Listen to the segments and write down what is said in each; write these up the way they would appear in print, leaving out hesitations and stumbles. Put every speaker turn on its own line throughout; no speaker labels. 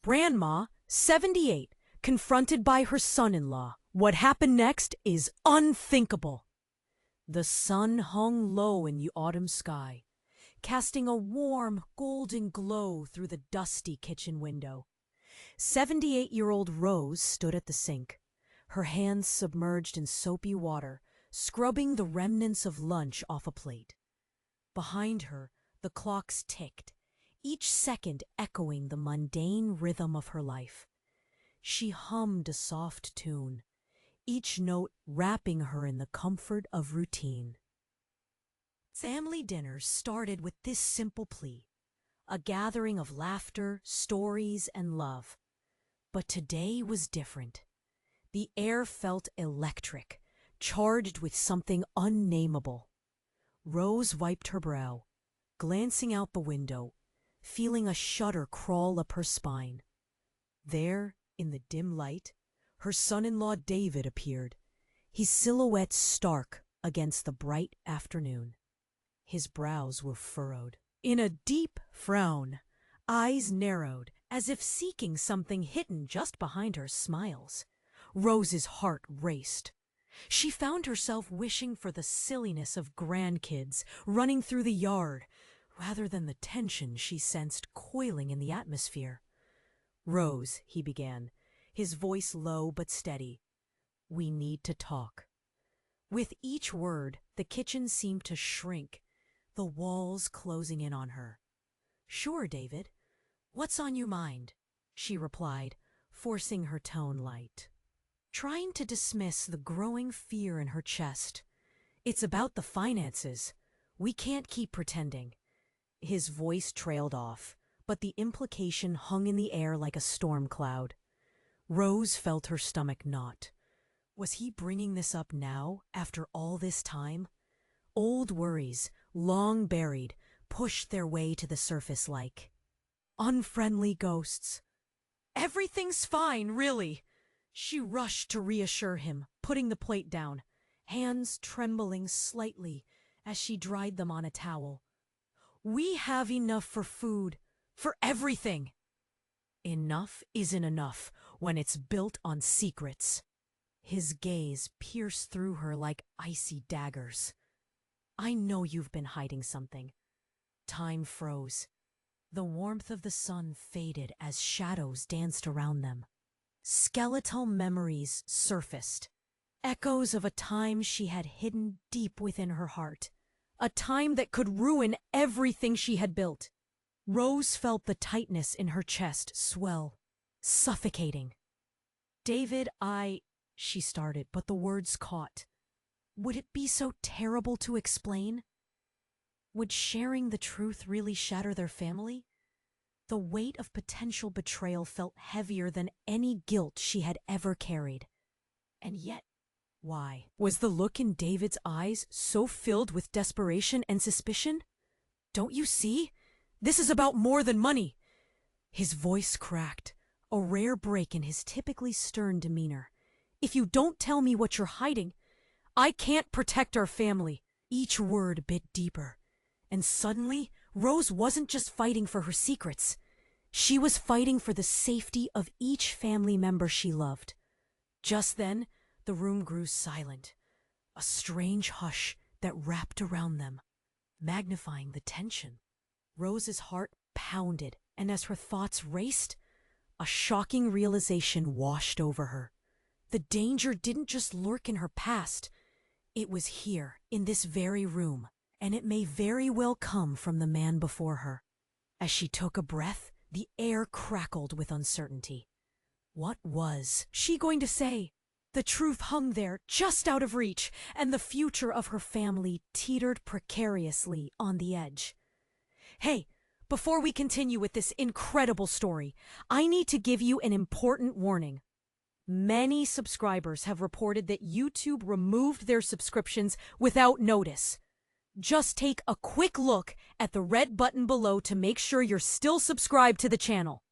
Grandma, 78, confronted by her son-in-law. What happened next is unthinkable. The sun hung low in the autumn sky, casting a warm, golden glow through the dusty kitchen window. 78-year-old Rose stood at the sink, her hands submerged in soapy water, scrubbing the remnants of lunch off a plate. Behind her, the clocks ticked, each second echoing the mundane rhythm of her life. She hummed a soft tune, each note wrapping her in the comfort of routine. Family dinners started with this simple plea, a gathering of laughter, stories, and love. But today was different. The air felt electric, charged with something unnameable. Rose wiped her brow, glancing out the window, feeling a shudder crawl up her spine. There, in the dim light, her son-in-law David appeared, his silhouette stark against the bright afternoon. His brows were furrowed. In a deep frown, eyes narrowed, as if seeking something hidden just behind her smiles. Rose's heart raced. She found herself wishing for the silliness of grandkids running through the yard, rather than the tension she sensed coiling in the atmosphere. "Rose," he began, his voice low but steady, "we need to talk." With each word, the kitchen seemed to shrink, the walls closing in on her. "Sure, David. What's on your mind?" she replied, forcing her tone light, trying to dismiss the growing fear in her chest. "It's about the finances. We can't keep pretending." His voice trailed off, but the implication hung in the air like a storm cloud. Rose felt her stomach knot. Was he bringing this up now, after all this time? Old worries, long buried, pushed their way to the surface like unfriendly ghosts. "Everything's fine, really." She rushed to reassure him, putting the plate down, hands trembling slightly as she dried them on a towel. "We have enough for food, for everything." Enough isn't enough when it's built on secrets. His gaze pierced through her like icy daggers. "I know you've been hiding something." Time froze. The warmth of the sun faded as shadows danced around them. Skeletal memories surfaced, echoes of a time she had hidden deep within her heart, a time that could ruin everything she had built. Rose felt the tightness in her chest swell, suffocating. "David, she started, but the words caught. Would it be so terrible to explain? Would sharing the truth really shatter their family? The weight of potential betrayal felt heavier than any guilt she had ever carried. And yet, why? Was the look in David's eyes so filled with desperation and suspicion? "Don't you see? This is about more than money." His voice cracked, a rare break in his typically stern demeanor. "If you don't tell me what you're hiding, I can't protect our family." Each word bit deeper. And suddenly, Rose wasn't just fighting for her secrets. She was fighting for the safety of each family member she loved. Just then, the room grew silent, a strange hush that wrapped around them, magnifying the tension. Rose's heart pounded, and as her thoughts raced, a shocking realization washed over her. The danger didn't just lurk in her past. It was here, in this very room, and it may very well come from the man before her. As she took a breath, the air crackled with uncertainty. What was she going to say? The truth hung there, just out of reach, and the future of her family teetered precariously on the edge. "Hey, before we continue with this incredible story, I need to give you an important warning. Many subscribers have reported that YouTube removed their subscriptions without notice. Just take a quick look at the red button below to make sure you're still subscribed to the channel.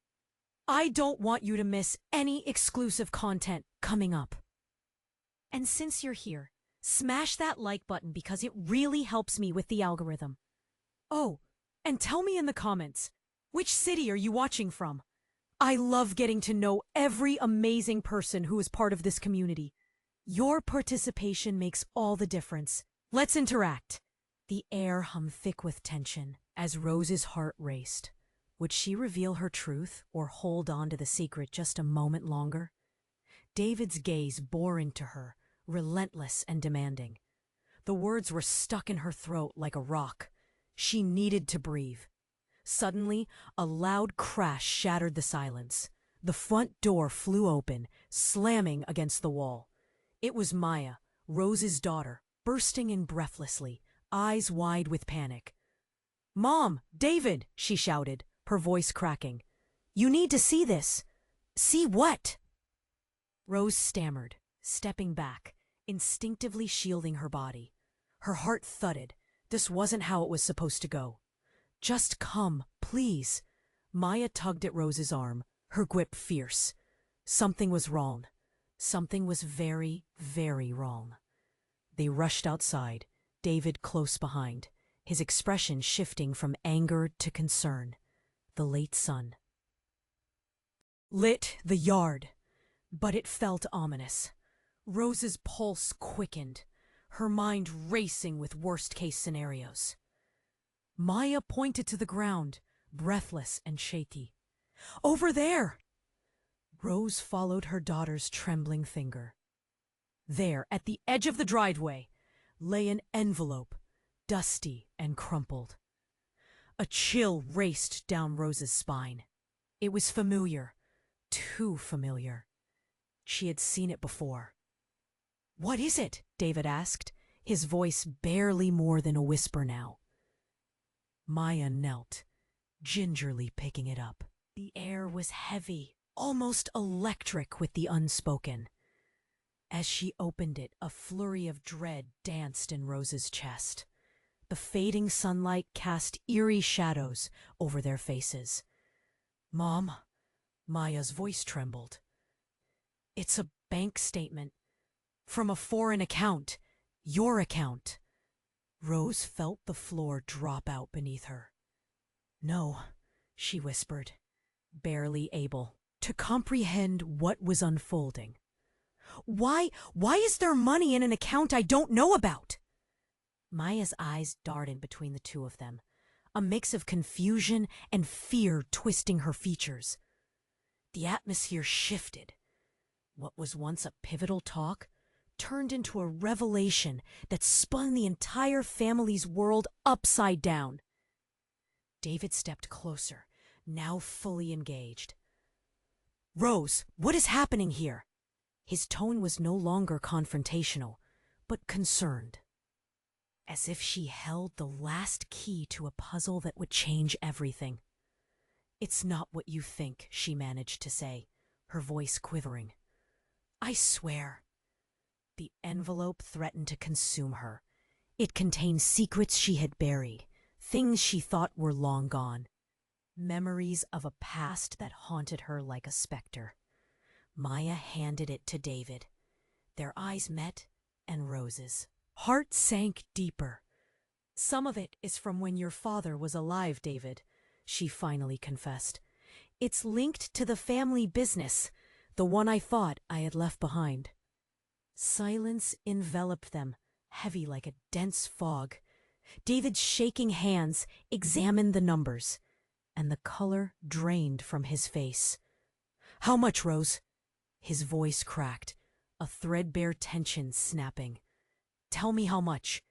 I don't want you to miss any exclusive content coming up. And since you're here, smash that like button because it really helps me with the algorithm. Oh, and tell me in the comments, which city are you watching from? I love getting to know every amazing person who is part of this community. Your participation makes all the difference. Let's interact. The air hummed thick with tension as Rose's heart raced. Would she reveal her truth or hold on to the secret just a moment longer? David's gaze bore into her, relentless and demanding. The words were stuck in her throat like a rock. She needed to breathe. Suddenly, a loud crash shattered the silence. The front door flew open, slamming against the wall. It was Maya, Rose's daughter, bursting in breathlessly, eyes wide with panic. "Mom! David!" she shouted, her voice cracking. "You need to see this." "See what?" Rose stammered, stepping back, instinctively shielding her body. Her heart thudded. This wasn't how it was supposed to go. "Just come, please." Maya tugged at Rose's arm, her grip fierce. Something was wrong. Something was very, very wrong. They rushed outside, David close behind, his expression shifting from anger to concern. The late sun lit the yard, but it felt ominous. Rose's pulse quickened, her mind racing with worst-case scenarios. Maya pointed to the ground, breathless and shaky. "Over there!" Rose followed her daughter's trembling finger. There, at the edge of the driveway, lay an envelope, dusty and crumpled. A chill raced down Rose's spine. It was familiar, too familiar. She had seen it before. "What is it?" David asked, his voice barely more than a whisper now. Maya knelt, gingerly picking it up. The air was heavy, almost electric with the unspoken. As she opened it, a flurry of dread danced in Rose's chest. The fading sunlight cast eerie shadows over their faces. "Mom," Maya's voice trembled. "It's a bank statement. From a foreign account. Your account." Rose felt the floor drop out beneath her. "No," she whispered, barely able to comprehend what was unfolding. Why is there money in an account I don't know about?" Maya's eyes darted between the two of them, a mix of confusion and fear twisting her features. The atmosphere shifted. What was once a pivotal talk turned into a revelation that spun the entire family's world upside down. David stepped closer, now fully engaged. "Rose, what is happening here?" His tone was no longer confrontational, but concerned, as if she held the last key to a puzzle that would change everything. "It's not what you think," she managed to say, her voice quivering. "I swear." The envelope threatened to consume her. It contained secrets she had buried, things she thought were long gone, memories of a past that haunted her like a specter. Maya handed it to David. Their eyes met, and Rose's heart sank deeper. "Some of it is from when your father was alive, David," she finally confessed. "It's linked to the family business, the one I thought I had left behind." Silence enveloped them, heavy like a dense fog. David's shaking hands examined the numbers, and the color drained from his face. "How much, Rose?" His voice cracked, a threadbare tension snapping. "Tell me how much."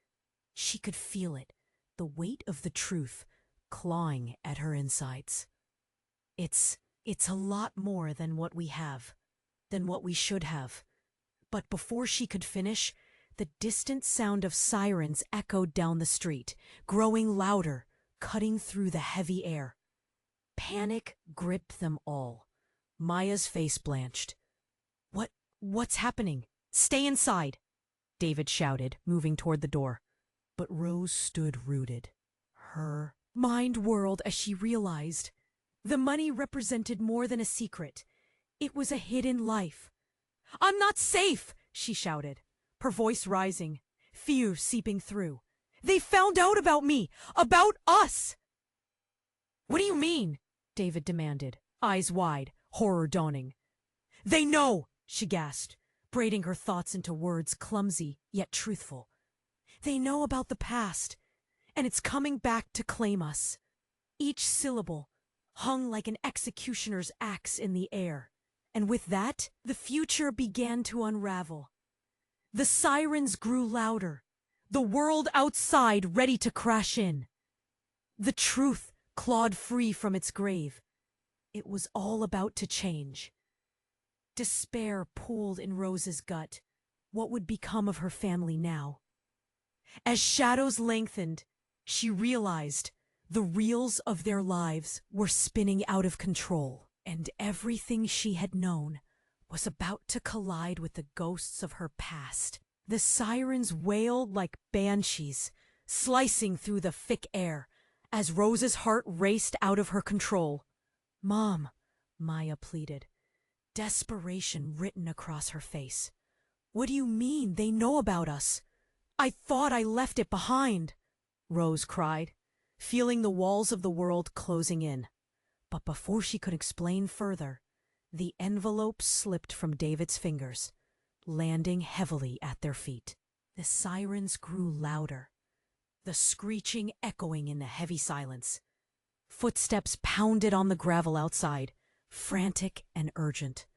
She could feel it, the weight of the truth clawing at her insides. It's a lot more than what we have, than what we should have." But before she could finish, the distant sound of sirens echoed down the street, growing louder, cutting through the heavy air. Panic gripped them all. Maya's face blanched. What's happening? Stay inside," David shouted, moving toward the door. But Rose stood rooted. Her mind whirled as she realized the money represented more than a secret. It was a hidden life. "I'm not safe," she shouted, her voice rising, fear seeping through. "They found out about me, about us." "What do you mean?" David demanded, eyes wide, horror dawning. "They know!" she gasped, braiding her thoughts into words clumsy yet truthful. "They know about the past, and it's coming back to claim us." Each syllable hung like an executioner's axe in the air, and with that, the future began to unravel. The sirens grew louder, the world outside ready to crash in. The truth clawed free from its grave. It was all about to change. Despair pooled in Rose's gut. What would become of her family now? As shadows lengthened, she realized the reels of their lives were spinning out of control, and everything she had known was about to collide with the ghosts of her past. The sirens wailed like banshees, slicing through the thick air as Rose's heart raced out of her control. "Mom," Maya pleaded, desperation written across her face. "What do you mean they know about us? I thought I left it behind," Rose cried, feeling the walls of the world closing in. But before she could explain further, the envelope slipped from David's fingers, landing heavily at their feet. The sirens grew louder, the screeching echoing in the heavy silence. Footsteps pounded on the gravel outside, frantic and urgent.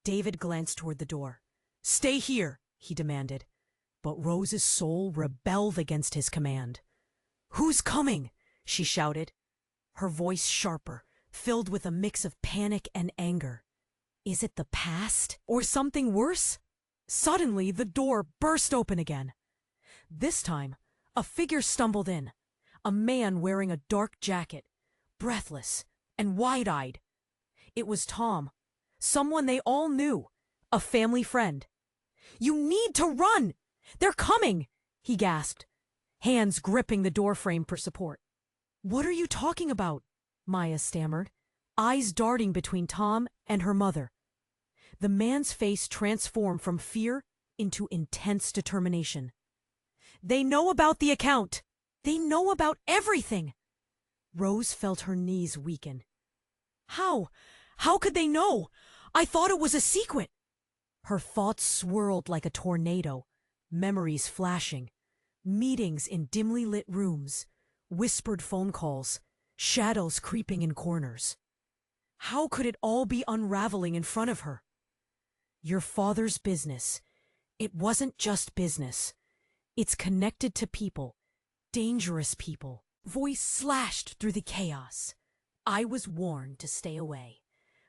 David glanced toward the door. "Stay here," he demanded. But Rose's soul rebelled against his command. "Who's coming?" she shouted, her voice sharper, filled with a mix of panic and anger. "Is it the past or something worse?" Suddenly, the door burst open again. This time, a figure stumbled in, a man wearing a dark jacket, breathless and wide-eyed. It was Tom, someone they all knew, a family friend. "You need to run! They're coming!" he gasped, hands gripping the doorframe for support. "What are you talking about?" Maya stammered, eyes darting between Tom and her mother. The man's face transformed from fear into intense determination. "They know about the account! They know about everything!" Rose felt her knees weaken. "How? How could they know? I thought it was a secret!" Her thoughts swirled like a tornado, memories flashing, meetings in dimly lit rooms, whispered phone calls, shadows creeping in corners. How could it all be unraveling in front of her? Your father's business. It wasn't just business. It's connected to people, dangerous people. Voice slashed through the chaos. "I was warned to stay away,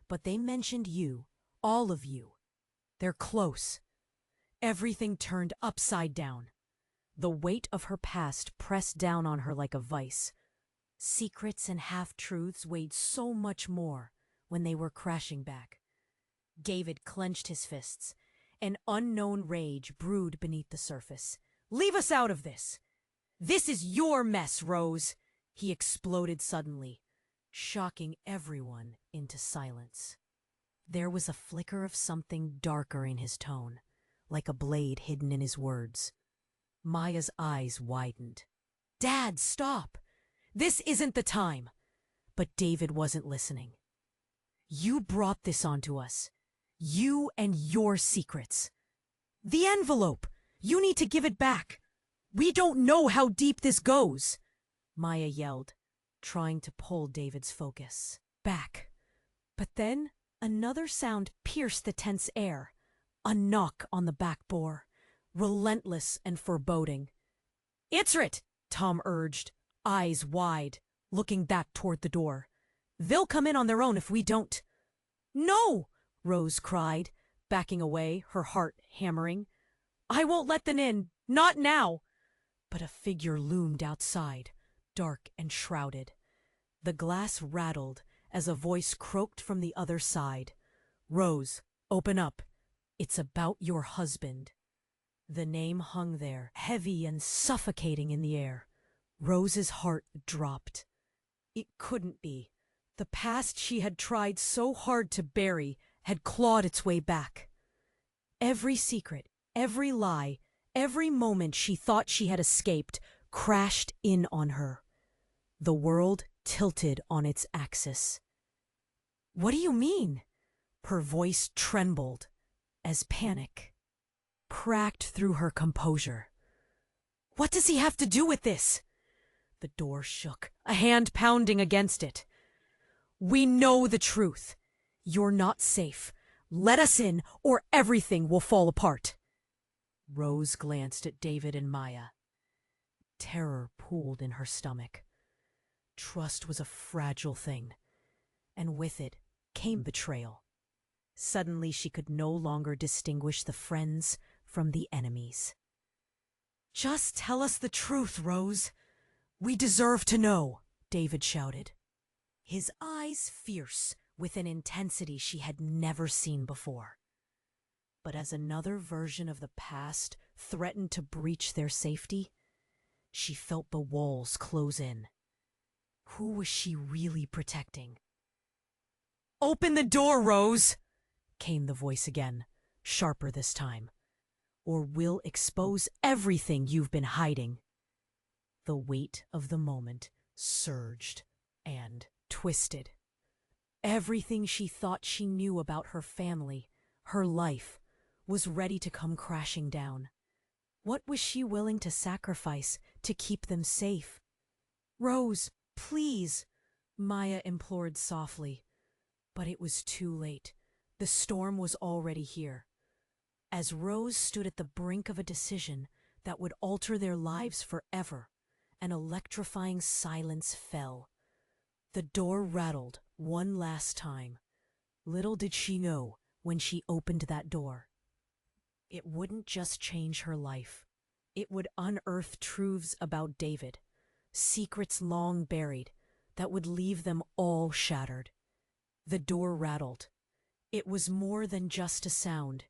but they mentioned you, all of you. They're close." Everything turned upside down. The weight of her past pressed down on her like a vice. Secrets and half-truths weighed so much more when they were crashing back. David clenched his fists. An unknown rage brewed beneath the surface. "Leave us out of this! This is your mess, Rose!" he exploded suddenly, shocking everyone into silence. There was a flicker of something darker in his tone, like a blade hidden in his words. Maya's eyes widened. "Dad, stop! This isn't the time!" But David wasn't listening. "You brought this onto us. You and your secrets. The envelope! You need to give it back! We don't know how deep this goes!" Maya yelled, trying to pull David's focus back. But then another sound pierced the tense air. A knock on the back door, relentless and foreboding. "Answer it!" Tom urged, eyes wide, looking back toward the door. "They'll come in on their own if we don't." "No!" Rose cried, backing away, her heart hammering. "I won't let them in, not now!" But a figure loomed outside, dark and shrouded. The glass rattled as a voice croaked from the other side. "Rose, open up. It's about your husband." The name hung there, heavy and suffocating in the air. Rose's heart dropped. It couldn't be. The past she had tried so hard to bury had clawed its way back. Every secret, every lie, every moment she thought she had escaped crashed in on her. The world tilted on its axis. "What do you mean?" Her voice trembled as panic cracked through her composure. "What does he have to do with this?" The door shook, a hand pounding against it. "We know the truth. You're not safe. Let us in, or everything will fall apart." Rose glanced at David and Maya. Terror pooled in her stomach. Trust was a fragile thing, and with it came betrayal. Suddenly she could no longer distinguish the friends from the enemies. "Just tell us the truth, Rose. We deserve to know," David shouted, his eyes fierce with an intensity she had never seen before. But as another version of the past threatened to breach their safety, she felt the walls close in. Who was she really protecting? "Open the door, Rose!" came the voice again, sharper this time. "Or we'll expose everything you've been hiding." The weight of the moment surged and twisted. Everything she thought she knew about her family, her life, was ready to come crashing down. What was she willing to sacrifice to keep them safe? "Rose, please," Maya implored softly. But it was too late. The storm was already here. As Rose stood at the brink of a decision that would alter their lives forever, an electrifying silence fell. The door rattled one last time. Little did she know when she opened that door. It wouldn't just change her life. It would unearth truths about David, secrets long buried that would leave them all shattered. The door rattled. It was more than just a sound.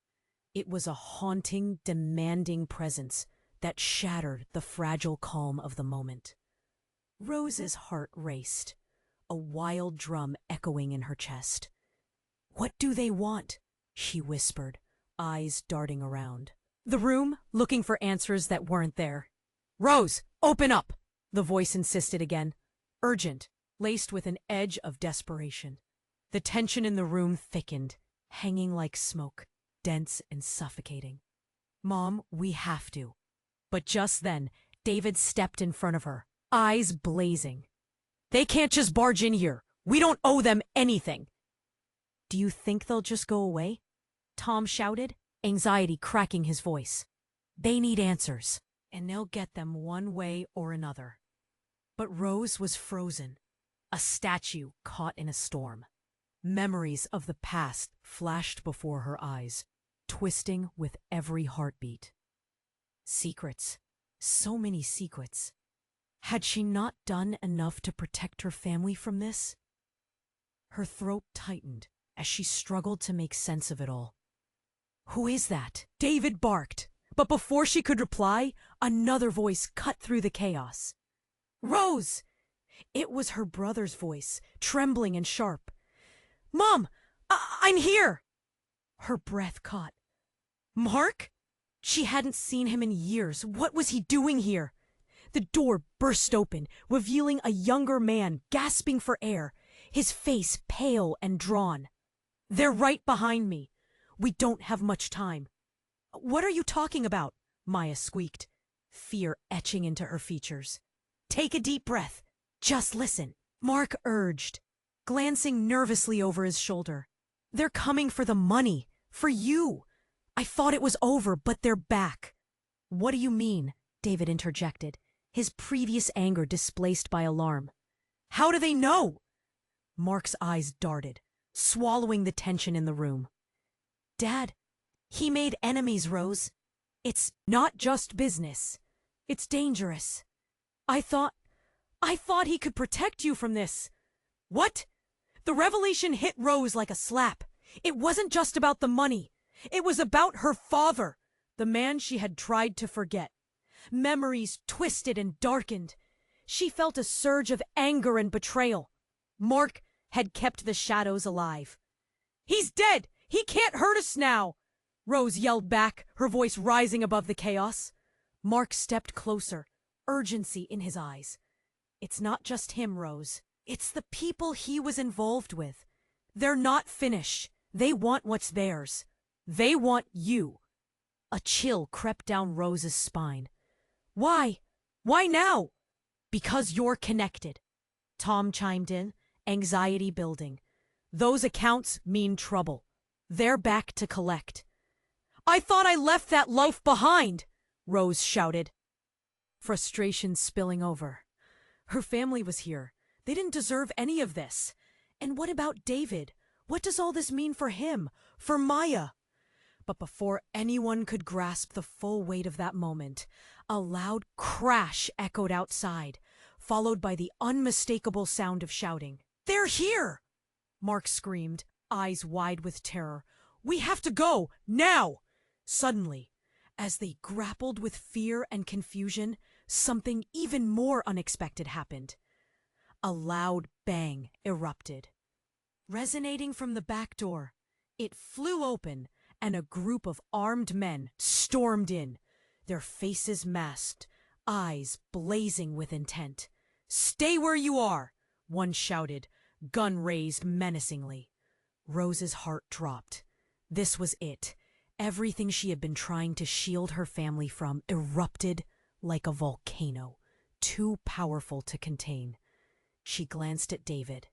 It was a haunting, demanding presence that shattered the fragile calm of the moment. Rose's heart raced, a wild drum echoing in her chest. "What do they want?" she whispered, eyes darting around the room, looking for answers that weren't there. "Rose, open up!" the voice insisted again, urgent, laced with an edge of desperation. The tension in the room thickened, hanging like smoke, dense and suffocating. "Mom, we have to." But just then, David stepped in front of her, eyes blazing. "They can't just barge in here. We don't owe them anything." "Do you think they'll just go away?" Tom shouted, anxiety cracking his voice. "They need answers, and they'll get them one way or another." But Rose was frozen, a statue caught in a storm. Memories of the past flashed before her eyes, twisting with every heartbeat. Secrets. So many secrets. Had she not done enough to protect her family from this? Her throat tightened as she struggled to make sense of it all. "Who is that?" David barked, but before she could reply, another voice cut through the chaos. "Rose!" It was her brother's voice, trembling and sharp. "Mom, I'm here!" Her breath caught. "Mark?" She hadn't seen him in years. What was he doing here? The door burst open, revealing a younger man gasping for air, his face pale and drawn. "They're right behind me. We don't have much time." "What are you talking about?" Maya squeaked, fear etching into her features. "Take a deep breath. Just listen," Mark urged, glancing nervously over his shoulder. "They're coming for the money, for you. I thought it was over, but they're back." "What do you mean?" David interjected, his previous anger displaced by alarm. "How do they know?" Mark's eyes darted, swallowing the tension in the room. "Dad, he made enemies, Rose. It's not just business. It's dangerous. I thought he could protect you from this." "What?" The revelation hit Rose like a slap. It wasn't just about the money. It was about her father, the man she had tried to forget. Memories twisted and darkened. She felt a surge of anger and betrayal. Mark had kept the shadows alive. "He's dead! He can't hurt us now!" Rose yelled back, her voice rising above the chaos. Mark stepped closer, urgency in his eyes. "It's not just him, Rose. It's the people he was involved with. They're not finished. They want what's theirs. They want you. A chill crept down Rose's spine. Why? Why now? Because you're connected. Tom chimed in, anxiety building. Those accounts mean trouble. They're back to collect. I thought I left that life behind, Rose shouted. Frustration spilling over. Her family was here. They didn't deserve any of this. And what about David? What does all this mean for him? For Maya? But before anyone could grasp the full weight of that moment, a loud crash echoed outside, followed by the unmistakable sound of shouting. They're here! Mark screamed, eyes wide with terror. We have to go, now! Suddenly, as they grappled with fear and confusion, something even more unexpected happened. A loud bang erupted. Resonating from the back door, it flew open, and a group of armed men stormed in, their faces masked, eyes blazing with intent. Stay where you are, one shouted, gun raised menacingly. Rose's heart dropped. This was it. Everything she had been trying to shield her family from erupted like a volcano, too powerful to contain. She glanced at David,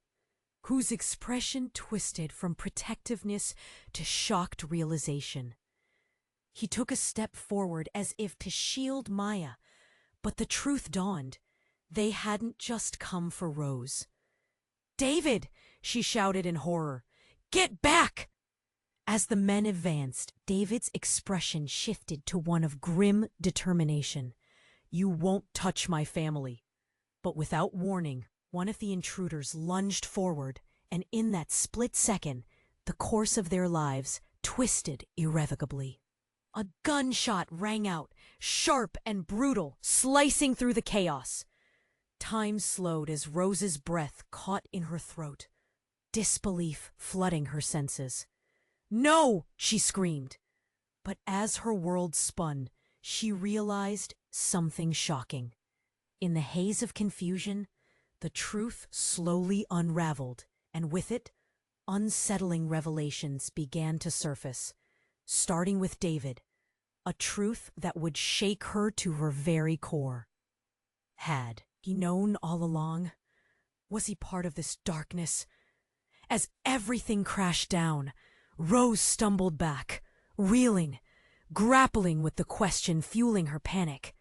whose expression twisted from protectiveness to shocked realization. He took a step forward as if to shield Maya, but the truth dawned. They hadn't just come for Rose. David, she shouted in horror. Get back! As the men advanced, David's expression shifted to one of grim determination. You won't touch my family. But without warning, one of the intruders lunged forward, and in that split second, the course of their lives twisted irrevocably. A gunshot rang out, sharp and brutal, slicing through the chaos. Time slowed as Rose's breath caught in her throat, disbelief flooding her senses. No, she screamed. But as her world spun, she realized something shocking. In the haze of confusion, the truth slowly unraveled, and with it, unsettling revelations began to surface, starting with David, a truth that would shake her to her very core. Had he known all along? Was he part of this darkness? As everything crashed down, Rose stumbled back, reeling, grappling with the question fueling her panic.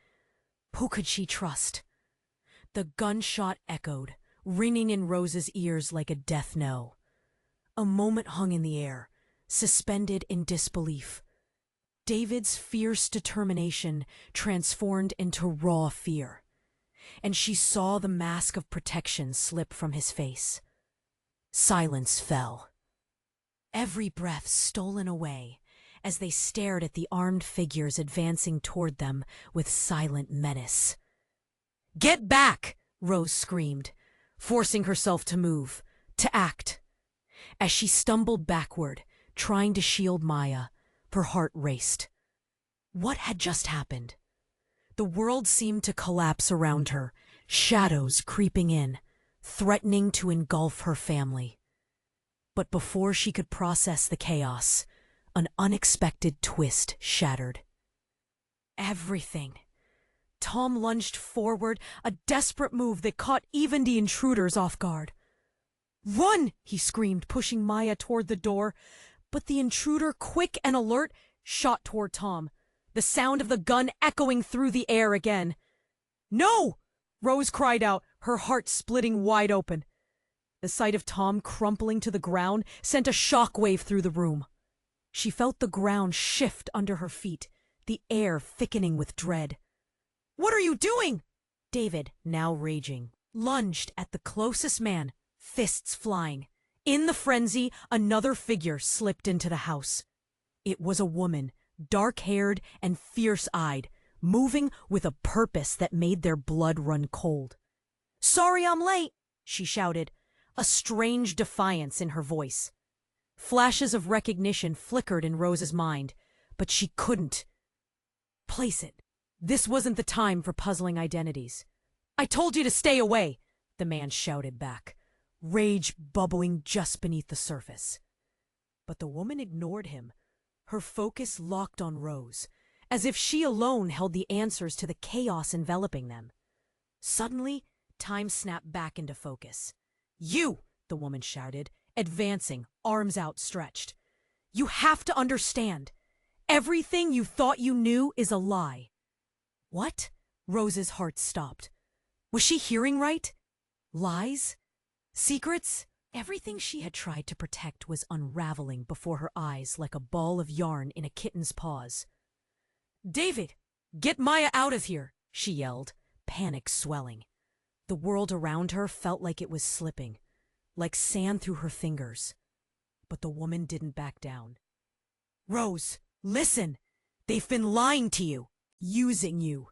Who could she trust? The gunshot echoed, ringing in Rose's ears like a death knell. A moment hung in the air, suspended in disbelief. David's fierce determination transformed into raw fear, and she saw the mask of protection slip from his face. Silence fell. Every breath stolen away as they stared at the armed figures advancing toward them with silent menace. Get back! Rose screamed, forcing herself to move, to act. As she stumbled backward, trying to shield Maya, her heart raced. What had just happened? The world seemed to collapse around her, shadows creeping in, threatening to engulf her family. But before she could process the chaos, an unexpected twist shattered. Everything. Tom lunged forward, a desperate move that caught even the intruders off guard. Run! He screamed, pushing Maya toward the door. But the intruder, quick and alert, shot toward Tom, the sound of the gun echoing through the air again. No! Rose cried out, her heart splitting wide open. The sight of Tom crumpling to the ground sent a shockwave through the room. She felt the ground shift under her feet, the air thickening with dread. What are you doing? David, now raging, lunged at the closest man, fists flying. In the frenzy, another figure slipped into the house. It was a woman, dark-haired and fierce-eyed, moving with a purpose that made their blood run cold. Sorry I'm late, she shouted, a strange defiance in her voice. Flashes of recognition flickered in Rose's mind, but she couldn't place it. This wasn't the time for puzzling identities. I told you to stay away, the man shouted back, rage bubbling just beneath the surface. But the woman ignored him, her focus locked on Rose, as if she alone held the answers to the chaos enveloping them. Suddenly, time snapped back into focus. "You!" the woman shouted, advancing, arms outstretched. "You have to understand. Everything you thought you knew is a lie." What? Rose's heart stopped. Was she hearing right? Lies? Secrets? Everything she had tried to protect was unraveling before her eyes like a ball of yarn in a kitten's paws. "David, get Maya out of here!" she yelled, panic swelling. The world around her felt like it was slipping, like sand through her fingers. But the woman didn't back down. "Rose, listen! They've been lying to you, using you.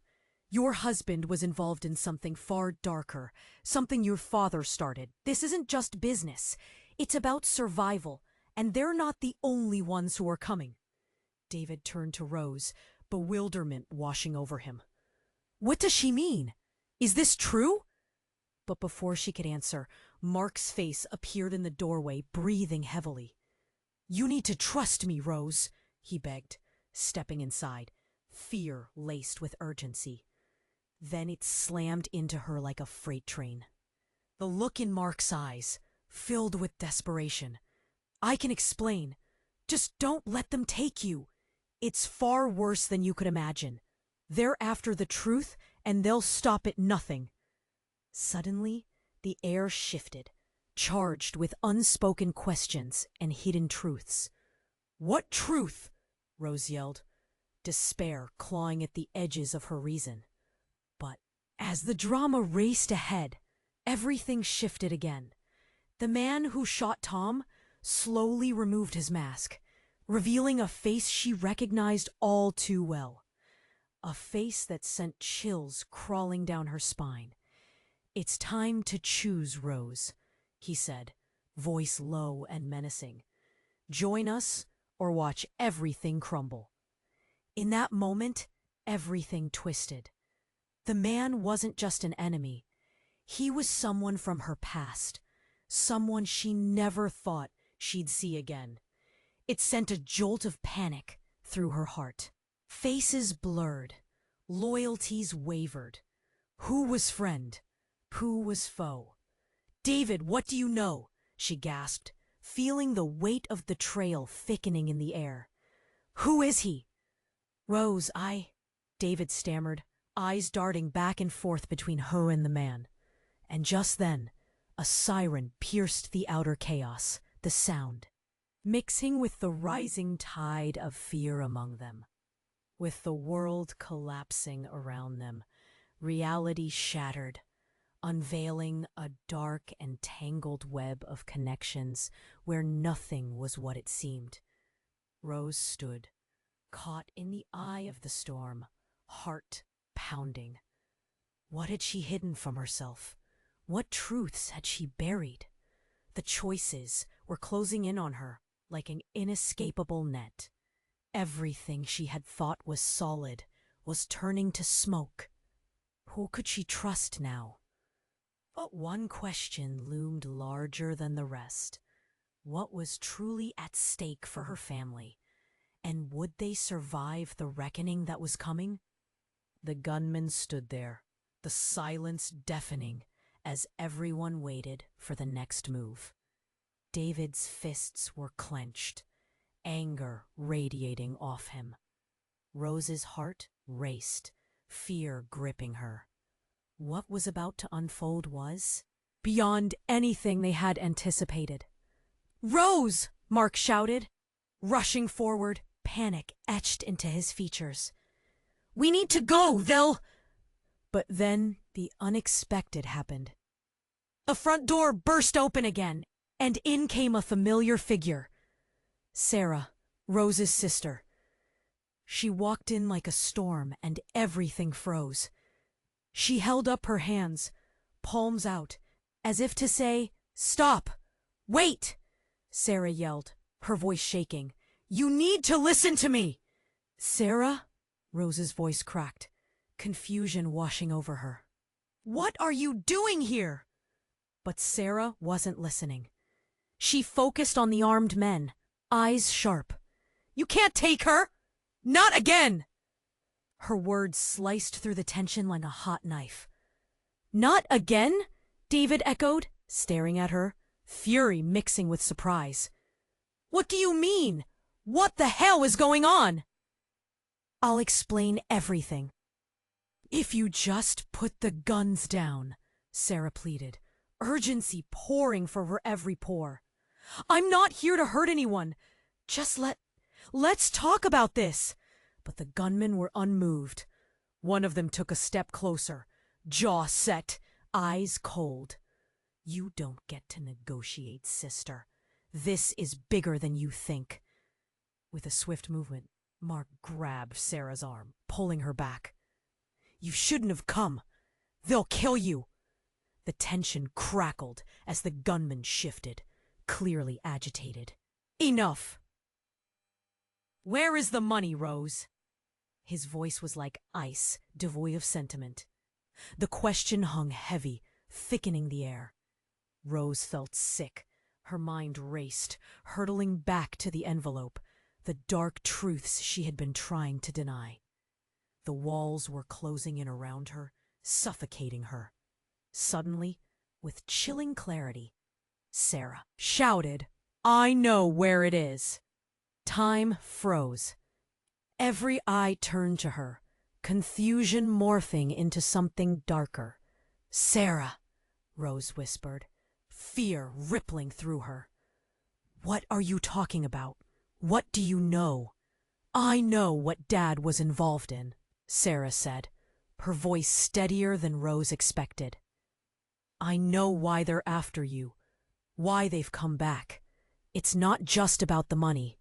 Your husband was involved in something far darker, something your father started. This isn't just business. It's about survival, and they're not the only ones who are coming." David turned to Rose, bewilderment washing over him. "What does she mean? Is this true?" But before she could answer, Mark's face appeared in the doorway, breathing heavily. "You need to trust me, Rose," he begged, stepping inside, fear laced with urgency. Then it slammed into her like a freight train. The look in Mark's eyes, filled with desperation. "I can explain. Just don't let them take you. It's far worse than you could imagine. They're after the truth, and they'll stop at nothing." Suddenly, the air shifted, charged with unspoken questions and hidden truths. "What truth?" Rose yelled, despair clawing at the edges of her reason. But as the drama raced ahead, everything shifted again. The man who shot Tom slowly removed his mask, revealing a face she recognized all too well. A face that sent chills crawling down her spine. "It's time to choose, Rose," he said, voice low and menacing. "Join us or watch everything crumble." In that moment, everything twisted. The man wasn't just an enemy. He was someone from her past, someone she never thought she'd see again. It sent a jolt of panic through her heart. Faces blurred, loyalties wavered. Who was friend? Who was foe? "David, what do you know?" she gasped, feeling the weight of betrayal thickening in the air. "Who is he?" "Rose, David stammered, eyes darting back and forth between her and the man. And just then, a siren pierced the outer chaos, the sound, mixing with the rising tide of fear among them. With the world collapsing around them, reality shattered, unveiling a dark and tangled web of connections where nothing was what it seemed. Rose stood, caught in the eye of the storm, heart pounding. What had she hidden from herself? What truths had she buried? The choices were closing in on her like an inescapable net. Everything she had thought was solid was turning to smoke. Who could she trust now? But one question loomed larger than the rest. What was truly at stake for her family? And would they survive the reckoning that was coming? The gunman stood there, the silence deafening as everyone waited for the next move. David's fists were clenched, anger radiating off him. Rose's heart raced, fear gripping her. What was about to unfold was beyond anything they had anticipated. "Rose!" Mark shouted, rushing forward, panic etched into his features. "We need to go, they'll—" But then the unexpected happened. The front door burst open again, and in came a familiar figure. Sarah, Rose's sister. She walked in like a storm, and everything froze. She held up her hands, palms out, as if to say, "Stop! Wait!" Sarah yelled, her voice shaking. "You need to listen to me!" "Sarah?" Rose's voice cracked, confusion washing over her. "What are you doing here?" But Sarah wasn't listening. She focused on the armed men, eyes sharp. "You can't take her! Not again!" Her words sliced through the tension like a hot knife. "Not again?" David echoed, staring at her, fury mixing with surprise. "What do you mean? What the hell is going on?" "I'll explain everything." "If you just put the guns down," Sarah pleaded, urgency pouring from her every pore. "I'm not here to hurt anyone. Just let's talk about this." But the gunmen were unmoved. One of them took a step closer, jaw set, eyes cold. "You don't get to negotiate, sister. This is bigger than you think." With a swift movement, Mark grabbed Sarah's arm, pulling her back. "You shouldn't have come. They'll kill you." The tension crackled as the gunman shifted, clearly agitated. "Enough." "Where is the money, Rose?" His voice was like ice, devoid of sentiment. The question hung heavy, thickening the air. Rose felt sick. Her mind raced, hurtling back to the envelope, the dark truths she had been trying to deny. The walls were closing in around her, suffocating her. Suddenly, with chilling clarity, Sarah shouted, "I know where it is." Time froze. Every eye turned to her, confusion morphing into something darker. "Sarah," Rose whispered, fear rippling through her. "What are you talking about? What do you know?" "I know what Dad was involved in," Sarah said, her voice steadier than Rose expected. "I know why they're after you, why they've come back. It's not just about the money.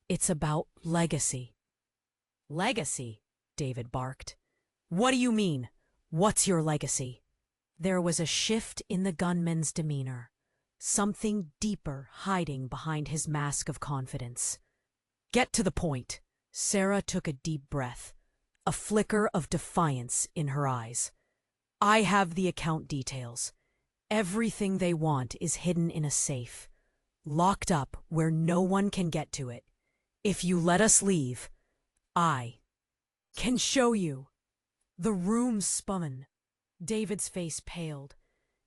It's about legacy." "Legacy?" David barked. "What do you mean? What's your legacy?" There was a shift in the gunman's demeanor, something deeper hiding behind his mask of confidence. "Get to the point." Sarah took a deep breath, a flicker of defiance in her eyes. "I have the account details. Everything they want is hidden in a safe, locked up where no one can get to it. If you let us leave, I can show you." The room spun. David's face paled.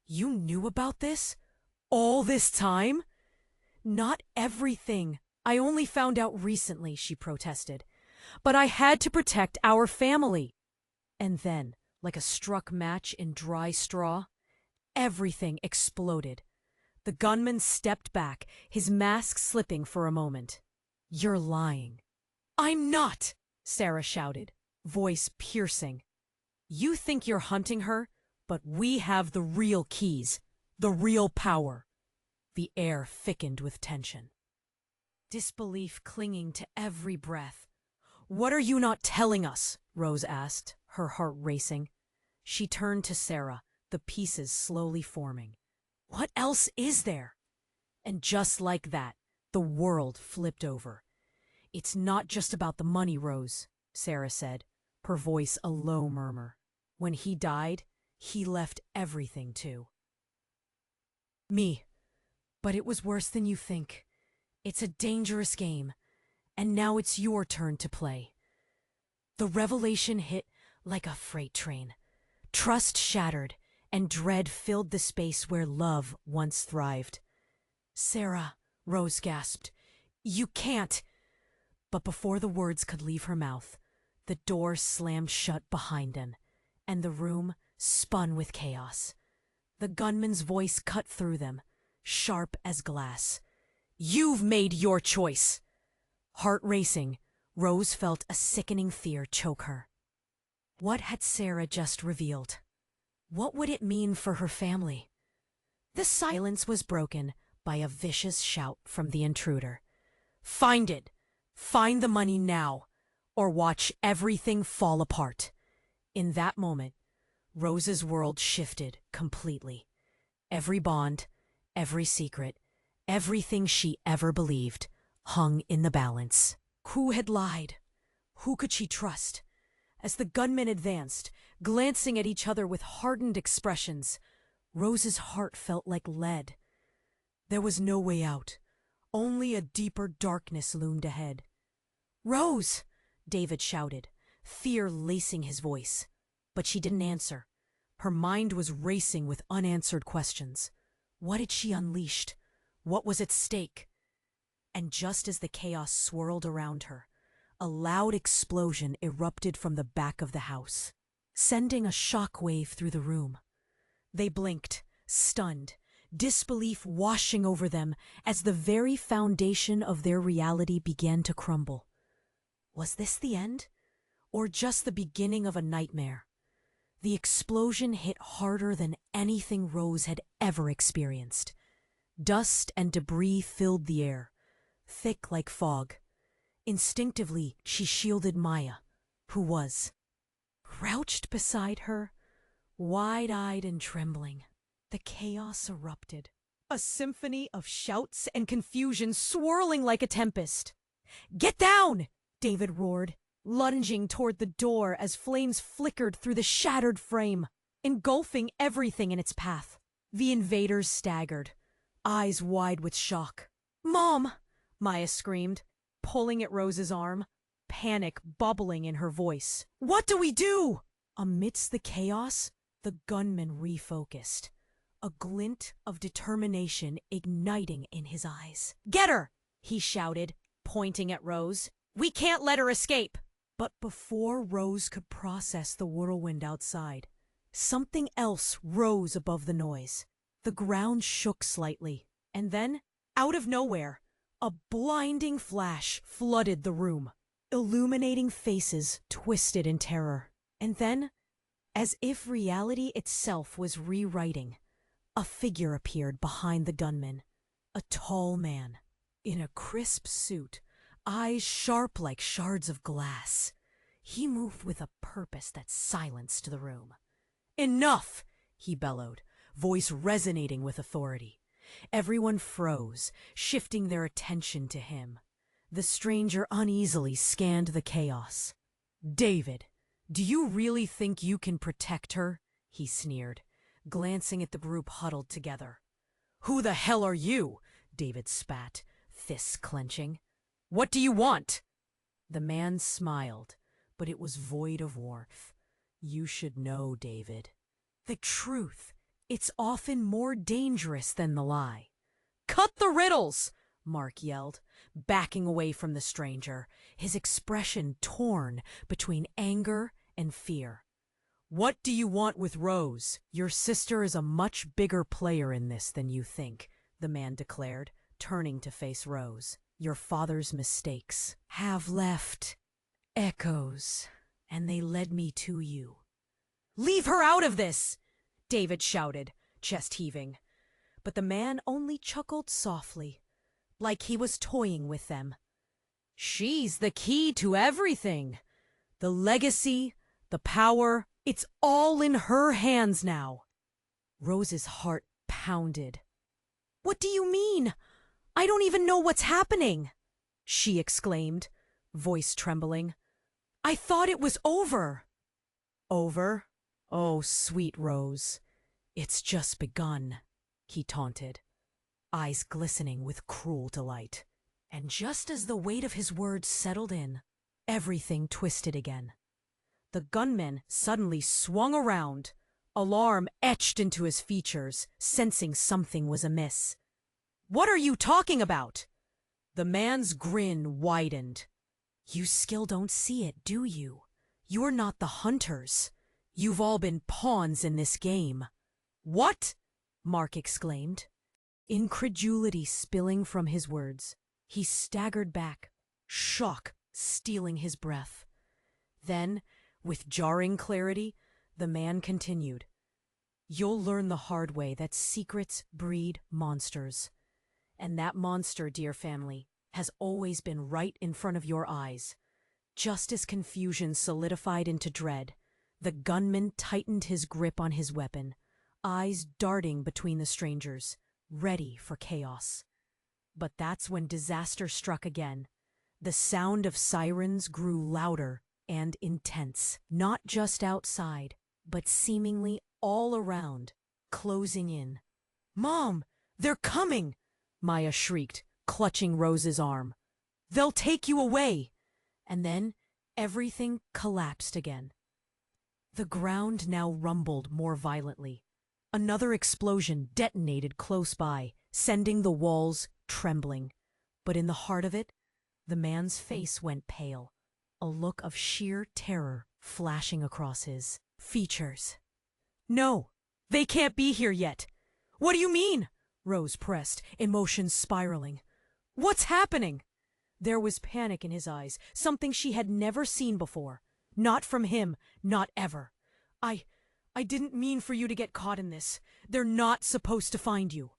"You knew about this? All this time?" "Not everything. I only found out recently," she protested. "But I had to protect our family." And then, like a struck match in dry straw, everything exploded. The gunman stepped back, his mask slipping for a moment. "You're lying." "I'm not!" Sarah shouted, voice piercing. "You think you're hunting her, but we have the real keys, the real power." The air thickened with tension, disbelief clinging to every breath. "What are you not telling us?" Rose asked, her heart racing. She turned to Sarah, the pieces slowly forming. "What else is there?" And just like that, the world flipped over. "It's not just about the money, Rose," Sarah said, her voice a low murmur. "When he died, he left everything too. Me. But it was worse than you think. It's a dangerous game, and now it's your turn to play." The revelation hit like a freight train. Trust shattered, and dread filled the space where love once thrived. "Sarah," Rose gasped, "you can't." But before the words could leave her mouth, the door slammed shut behind them, and the room spun with chaos. The gunman's voice cut through them, sharp as glass. "You've made your choice." Heart racing, Rose felt a sickening fear choke her. What had Sarah just revealed? What would it mean for her family? The silence was broken by a vicious shout from the intruder. "Find it! Find the money now, or watch everything fall apart." In that moment, Rose's world shifted completely. Every bond, every secret, everything she ever believed hung in the balance. Who had lied? Who could she trust? As the gunmen advanced, glancing at each other with hardened expressions, Rose's heart felt like lead. There was no way out, Only a deeper darkness loomed ahead. "Rose!" David shouted, fear lacing his voice. But she didn't answer. Her mind was racing with unanswered questions. What had she unleashed? What was at stake? And just as the chaos swirled around her, a loud explosion erupted from the back of the house, sending a shockwave through the room. They blinked, stunned, disbelief washing over them as the very foundation of their reality began to crumble. Was this the end? Or just the beginning of a nightmare? The explosion hit harder than anything Rose had ever experienced. Dust and debris filled the air, thick like fog. Instinctively, she shielded Maya, who was crouched beside her, wide-eyed and trembling. The chaos erupted, a symphony of shouts and confusion swirling like a tempest. "Get down!" David roared, lunging toward the door as flames flickered through the shattered frame, engulfing everything in its path. The invaders staggered, eyes wide with shock. "Mom!" Maya screamed, pulling at Rose's arm, panic bubbling in her voice. "What do we do?" Amidst the chaos, the gunman refocused, a glint of determination igniting in his eyes. "Get her!" he shouted, pointing at Rose. "We can't let her escape!" But before Rose could process the whirlwind outside, something else rose above the noise. The ground shook slightly, and then, out of nowhere, a blinding flash flooded the room, illuminating faces twisted in terror. And then, as if reality itself was rewriting, a figure appeared behind the gunman, a tall man, in a crisp suit, eyes sharp like shards of glass. He moved with a purpose that silenced the room. "Enough!" he bellowed, voice resonating with authority. Everyone froze, shifting their attention to him. The stranger uneasily scanned the chaos. "David, do you really think you can protect her?" he sneered, glancing at the group huddled together. "Who the hell are you?" David spat, fists clenching. "What do you want?" The man smiled, but it was void of warmth. "You should know, David. The truth, it's often more dangerous than the lie." "Cut the riddles!" Mark yelled, backing away from the stranger, his expression torn between anger and fear. "What do you want with Rose? Your sister is a much bigger player in this than you think," the man declared, turning to face Rose. "Your father's mistakes have left echoes, and they led me to you." "Leave her out of this!" David shouted, chest heaving. But the man only chuckled softly, like he was toying with them. "She's the key to everything. The legacy, the power, it's all in her hands now." Rose's heart pounded. "What do you mean? I don't even know what's happening!" she exclaimed, voice trembling. "I thought it was over." "Over? Oh, sweet Rose, it's just begun," he taunted, eyes glistening with cruel delight. And just as the weight of his words settled in, everything twisted again. The gunman suddenly swung around, alarm etched into his features, sensing something was amiss. "What are you talking about?" The man's grin widened. "You still don't see it, do you? You're not the hunters. You've all been pawns in this game." "What?" Mark exclaimed, incredulity spilling from his words. He staggered back, shock stealing his breath. Then, with jarring clarity, the man continued. "You'll learn the hard way that secrets breed monsters. And that monster, dear family, has always been right in front of your eyes." Just as confusion solidified into dread, the gunman tightened his grip on his weapon, eyes darting between the strangers, ready for chaos. But that's when disaster struck again. The sound of sirens grew louder and intense, not just outside, but seemingly all around, closing in. "Mom, they're coming!" Maya shrieked, clutching Rose's arm. "They'll take you away!" And then everything collapsed again. The ground now rumbled more violently. Another explosion detonated close by, sending the walls trembling. But in the heart of it, the man's face went pale, a look of sheer terror flashing across his features. "No, they can't be here yet." "What do you mean?" Rose pressed, emotions spiraling. "What's happening?" There was panic in his eyes, something she had never seen before. Not from him, not ever. I didn't mean for you to get caught in this. They're not supposed to find you."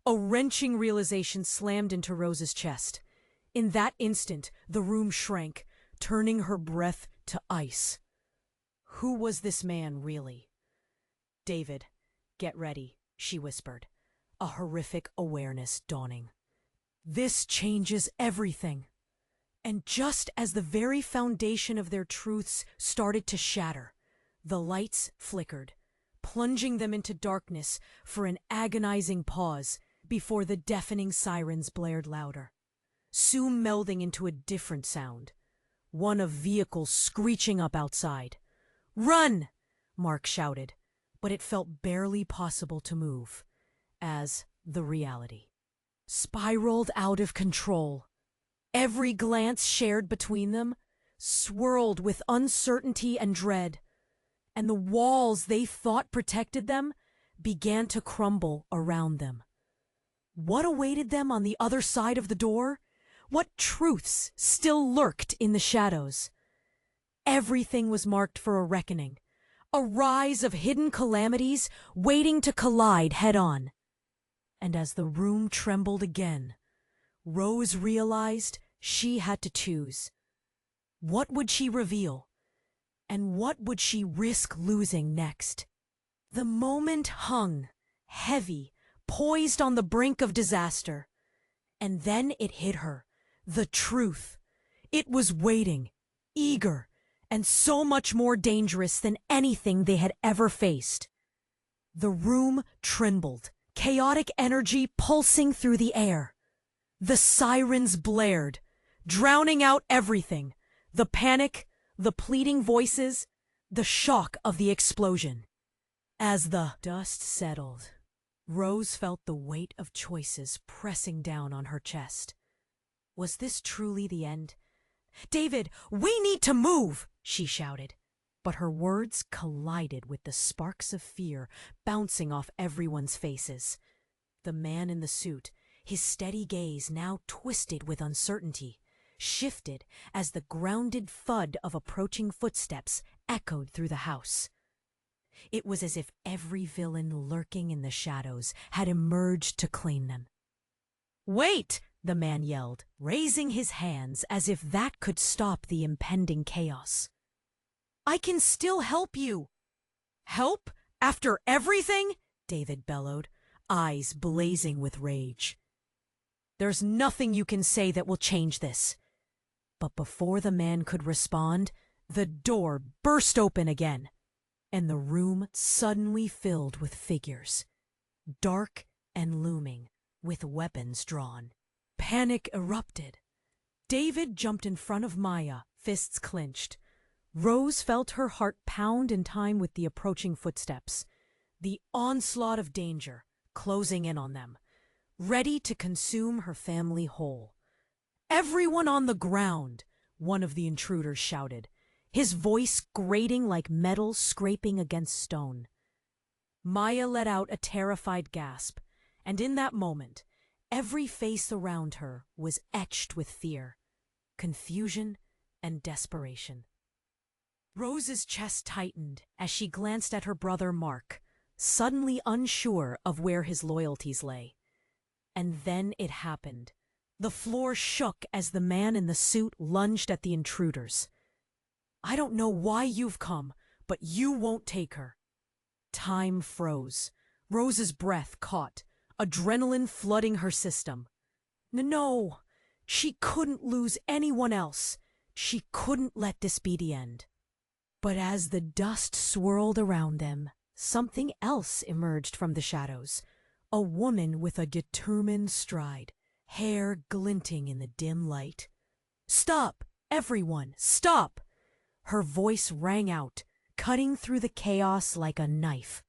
A wrenching realization slammed into Rose's chest. In that instant, the room shrank, turning her breath to ice. Who was this man, really? "David, get ready," she whispered, a horrific awareness dawning. This changes everything. And just as the very foundation of their truths started to shatter, the lights flickered, plunging them into darkness for an agonizing pause before the deafening sirens blared louder, soon melding into a different sound, one of vehicles screeching up outside. "Run!" Mark shouted, but it felt barely possible to move, as the reality spiraled out of control. Every glance shared between them swirled with uncertainty and dread, and the walls they thought protected them began to crumble around them. What awaited them on the other side of the door? What truths still lurked in the shadows? Everything was marked for a reckoning, a rise of hidden calamities waiting to collide head-on. And as the room trembled again, Rose realized she had to choose. What would she reveal? And what would she risk losing next? The moment hung, heavy, poised on the brink of disaster. And then it hit her, the truth. It was waiting, eager, and so much more dangerous than anything they had ever faced. The room trembled, chaotic energy pulsing through the air. The sirens blared, drowning out everything, the panic, the pleading voices, the shock of the explosion. As the dust settled, Rose felt the weight of choices pressing down on her chest. Was this truly the end? "David, we need to move!" she shouted. But her words collided with the sparks of fear bouncing off everyone's faces. The man in the suit, his steady gaze now twisted with uncertainty, shifted as the grounded thud of approaching footsteps echoed through the house. It was as if every villain lurking in the shadows had emerged to claim them. "Wait!" the man yelled, raising his hands as if that could stop the impending chaos. "I can still help you." "Help? After everything?" David bellowed, eyes blazing with rage. "There's nothing you can say that will change this." But before the man could respond, the door burst open again, and the room suddenly filled with figures, dark and looming, with weapons drawn. Panic erupted. David jumped in front of Maya, fists clenched. Rose felt her heart pound in time with the approaching footsteps, the onslaught of danger closing in on them, ready to consume her family whole. "Everyone on the ground!" one of the intruders shouted, his voice grating like metal scraping against stone. Maya let out a terrified gasp, and in that moment, every face around her was etched with fear, confusion, and desperation. Rose's chest tightened as she glanced at her brother Mark, suddenly unsure of where his loyalties lay. And then it happened. The floor shook as the man in the suit lunged at the intruders. "I don't know why you've come, but you won't take her." Time froze. Rose's breath caught, adrenaline flooding her system. No, she couldn't lose anyone else. She couldn't let this be the end. But as the dust swirled around them, something else emerged from the shadows. A woman with a determined stride, hair glinting in the dim light. "Stop! Everyone, stop!" Her voice rang out, cutting through the chaos like a knife.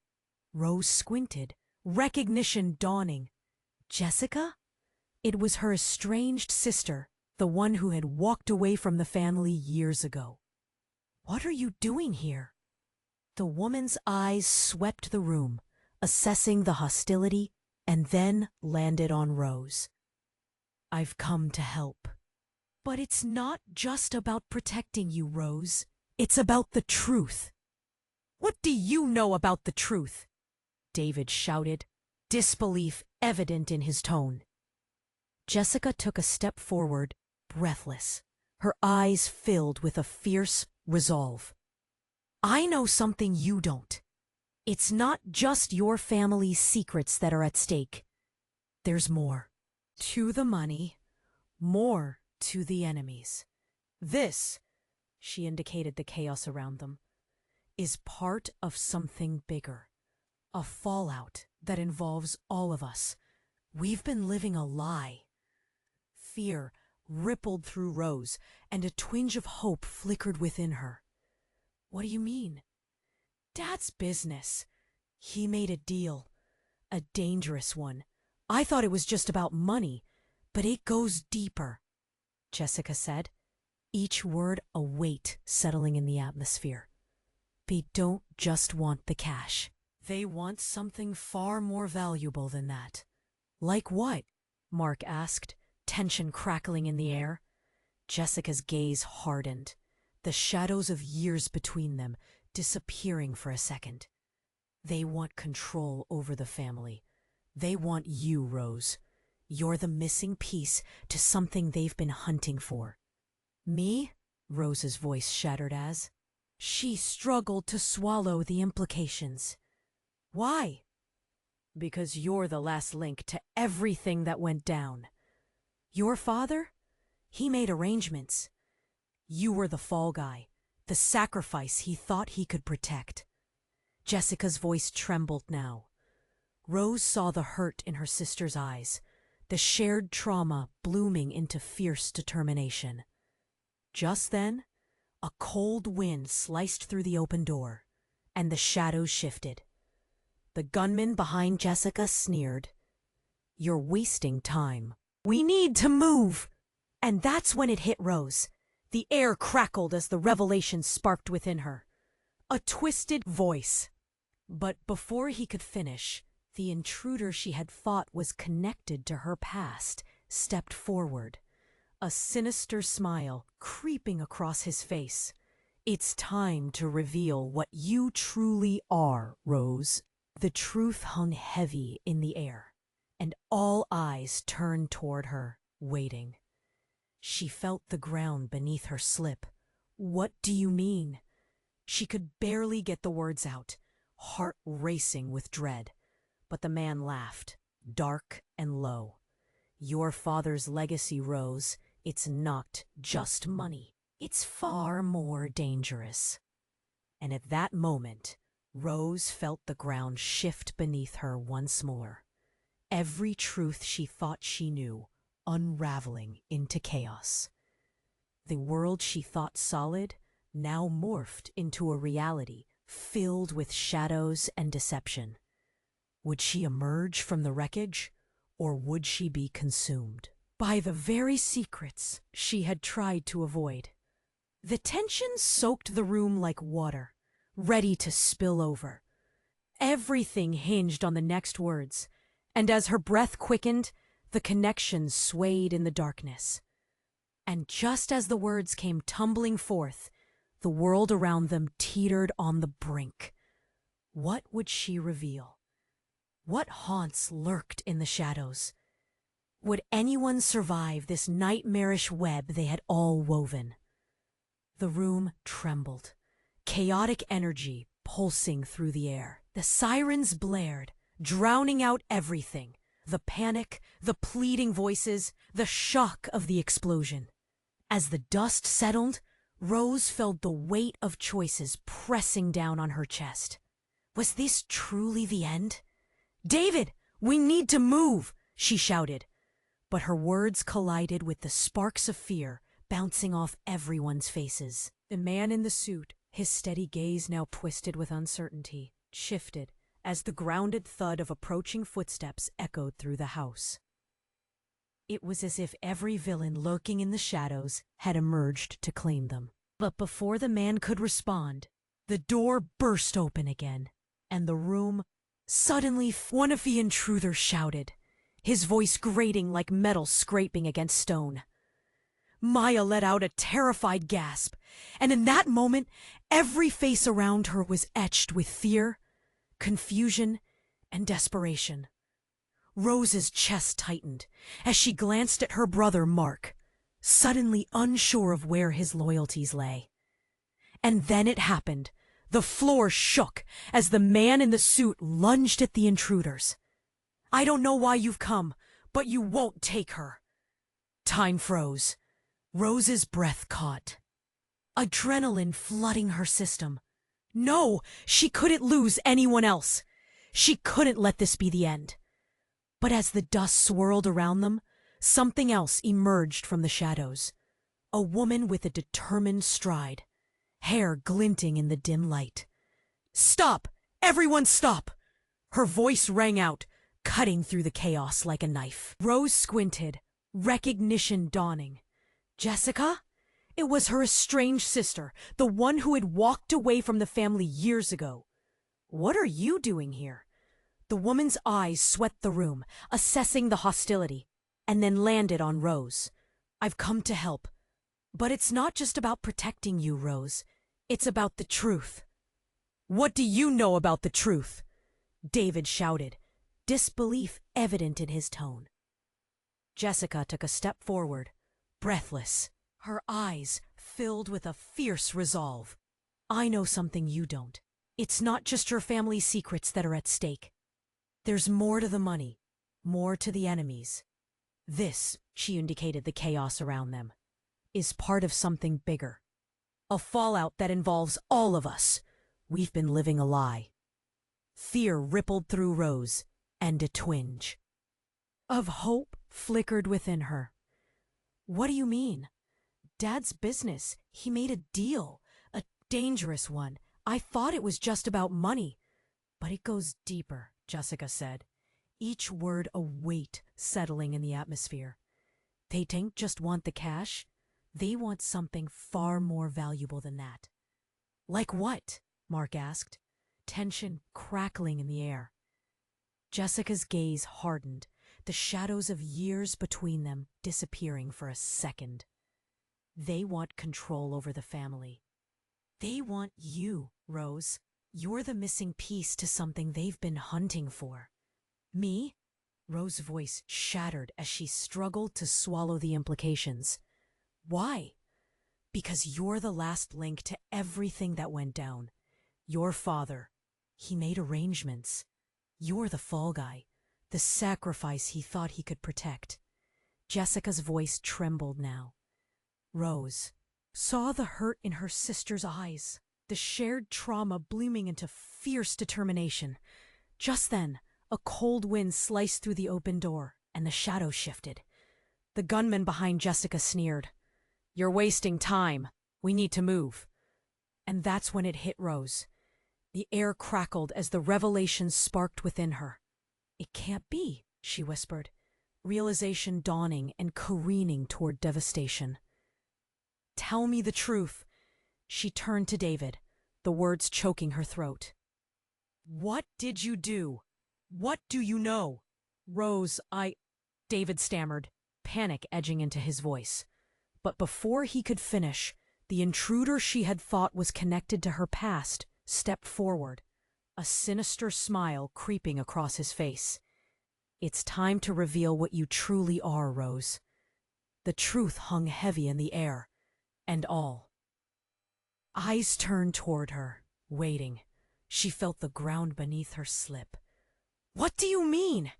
Rose squinted, recognition dawning. Jessica? It was her estranged sister, the one who had walked away from the family years ago. "What are you doing here?" The woman's eyes swept the room, assessing the hostility, and then landed on Rose. "I've come to help." "But it's not just about protecting you, Rose. It's about the truth." "What do you know about the truth?" David shouted, disbelief evident in his tone. Jessica took a step forward, breathless, her eyes filled with a fierce resolve. "I know something you don't. It's not just your family's secrets that are at stake. There's more. To the money, more to the enemies. This," she indicated the chaos around them, "is part of something bigger. A fallout that involves all of us. We've been living a lie." Fear rippled through Rose, and a twinge of hope flickered within her. "What do you mean?" "Dad's business. He made a deal. A dangerous one. I thought it was just about money, but it goes deeper," Jessica said, each word a weight settling in the atmosphere. "They don't just want the cash. They want something far more valuable than that." "Like what?" Mark asked, tension crackling in the air. Jessica's gaze hardened, the shadows of years between them disappearing for a second. "They want control over the family. They want you, Rose. You're the missing piece to something they've been hunting for." "Me?" Rose's voice shattered as she struggled to swallow the implications. "Why?" "Because you're the last link to everything that went down. Your father? He made arrangements. You were the fall guy, the sacrifice he thought he could protect." Jessica's voice trembled now. Rose saw the hurt in her sister's eyes, the shared trauma blooming into fierce determination. Just then, a cold wind sliced through the open door, and the shadows shifted. The gunman behind Jessica sneered. "You're wasting time. We need to move!" And that's when it hit Rose. The air crackled as the revelation sparked within her. A twisted voice. But before he could finish, the intruder she had thought was connected to her past stepped forward, a sinister smile creeping across his face. "It's time to reveal what you truly are, Rose." The truth hung heavy in the air, and all eyes turned toward her, waiting. She felt the ground beneath her slip. "What do you mean?" She could barely get the words out, heart racing with dread. But the man laughed, dark and low. "Your father's legacy, Rose, it's not just money. It's far more dangerous." And at that moment, Rose felt the ground shift beneath her once more. Every truth she thought she knew, unraveling into chaos. The world she thought solid now morphed into a reality filled with shadows and deception. Would she emerge from the wreckage, or would she be consumed by the very secrets she had tried to avoid? The tension soaked the room like water, ready to spill over. Everything hinged on the next words, and as her breath quickened, the connection swayed in the darkness. And just as the words came tumbling forth, the world around them teetered on the brink. What would she reveal? What haunts lurked in the shadows? Would anyone survive this nightmarish web they had all woven? The room trembled, chaotic energy pulsing through the air. The sirens blared, drowning out everything. The panic, the pleading voices, the shock of the explosion. As the dust settled, Rose felt the weight of choices pressing down on her chest. Was this truly the end? "David, we need to move!" she shouted. but her words collided with the sparks of fear bouncing off everyone's faces. The man in the suit, his steady gaze now twisted with uncertainty, shifted as the grounded thud of approaching footsteps echoed through the house. It was as if every villain lurking in the shadows had emerged to claim them. But before the man could respond, the door burst open again, and the room suddenly one of the intruders shouted, his voice grating like metal scraping against stone. Maya let out a terrified gasp, and in that moment, every face around her was etched with fear, confusion, and desperation. Rose's chest tightened as she glanced at her brother Mark, suddenly unsure of where his loyalties lay. And then it happened. The floor shook as the man in the suit lunged at the intruders. I don't know why you've come, but you won't take her. Time froze. Rose's breath caught. Adrenaline flooding her system. No, she couldn't lose anyone else. She couldn't let this be the end. But as the dust swirled around them, something else emerged from the shadows. A woman with a determined stride, hair glinting in the dim light. Stop! Everyone stop! Her voice rang out, cutting through the chaos like a knife. Rose squinted, recognition dawning. Jessica? It was her estranged sister, the one who had walked away from the family years ago. What are you doing here? The woman's eyes swept the room, assessing the hostility, and then landed on Rose. I've come to help. But it's not just about protecting you, Rose. It's about the truth. What do you know about the truth? David shouted, disbelief evident in his tone. Jessica took a step forward, breathless, her eyes filled with a fierce resolve. I know something you don't. It's not just your family's secrets that are at stake. There's more to the money, more to the enemies. This, she indicated the chaos around them, is part of something bigger. A fallout that involves all of us. We've been living a lie. Fear rippled through Rose, and a twinge of hope flickered within her. What do you mean? Dad's business. He made a deal, a dangerous one. I thought it was just about money. But it goes deeper, Jessica said, each word a weight settling in the atmosphere. They don't just want the cash. They want something far more valuable than that. Like what? Mark asked, tension crackling in the air. Jessica's gaze hardened, the shadows of years between them disappearing for a second. They want control over the family. They want you, Rose. You're the missing piece to something they've been hunting for. Me? Rose's voice shattered as she struggled to swallow the implications. Why? Because you're the last link to everything that went down. Your father, he made arrangements. You're the fall guy, the sacrifice he thought he could protect. Jessica's voice trembled now. Rose saw the hurt in her sister's eyes, the shared trauma blooming into fierce determination. Just then, a cold wind sliced through the open door, and the shadows shifted. The gunman behind Jessica sneered. You're wasting time. We need to move. And that's when it hit Rose. The air crackled as the revelation sparked within her. It can't be, she whispered, realization dawning and careening toward devastation. Tell me the truth. She turned to David, the words choking her throat. What did you do? What do you know? Rose, David stammered, panic edging into his voice. But before he could finish, the intruder she had thought was connected to her past stepped forward, a sinister smile creeping across his face. It's time to reveal what you truly are, Rose. The truth hung heavy in the air, and all. Eyes turned toward her, waiting. She felt the ground beneath her slip. What do you mean?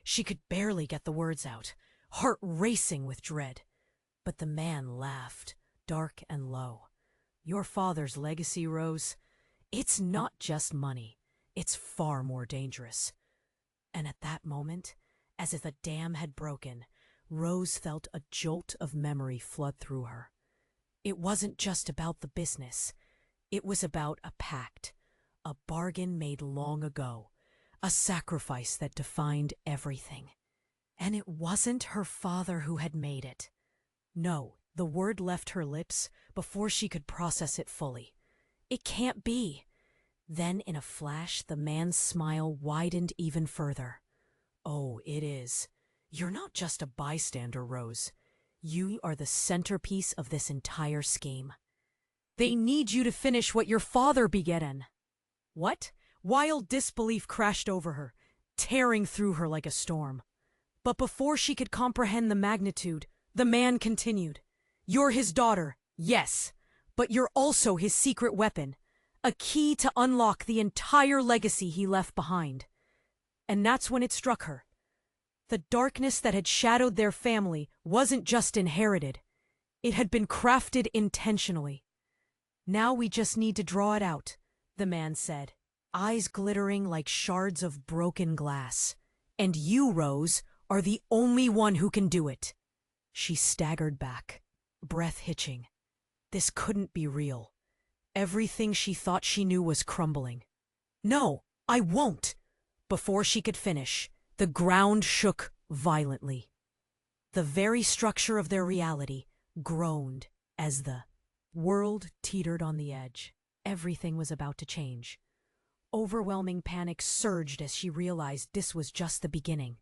She could barely get the words out, heart racing with dread. But the man laughed, dark and low. Your father's legacy, Rose, it's not just money. It's far more dangerous. And at that moment, as if a dam had broken, Rose felt a jolt of memory flood through her. It wasn't just about the business. It was about a pact, a bargain made long ago, a sacrifice that defined everything. And it wasn't her father who had made it. No, the word left her lips before she could process it fully. It can't be. Then in a flash, the man's smile widened even further. Oh, it is. You're not just a bystander, Rose. You are the centerpiece of this entire scheme. They need you to finish what your father began. What? Wild disbelief crashed over her, tearing through her like a storm. But before she could comprehend the magnitude, the man continued. You're his daughter, yes, but you're also his secret weapon, a key to unlock the entire legacy he left behind. And that's when it struck her. The darkness that had shadowed their family wasn't just inherited. It had been crafted intentionally. Now we just need to draw it out, the man said, eyes glittering like shards of broken glass. And you, Rose, are the only one who can do it. She staggered back, breath hitching. This couldn't be real. Everything she thought she knew was crumbling. No, I won't! Before she could finish, the ground shook violently. The very structure of their reality groaned as the world teetered on the edge. Everything was about to change. Overwhelming panic surged as she realized this was just the beginning.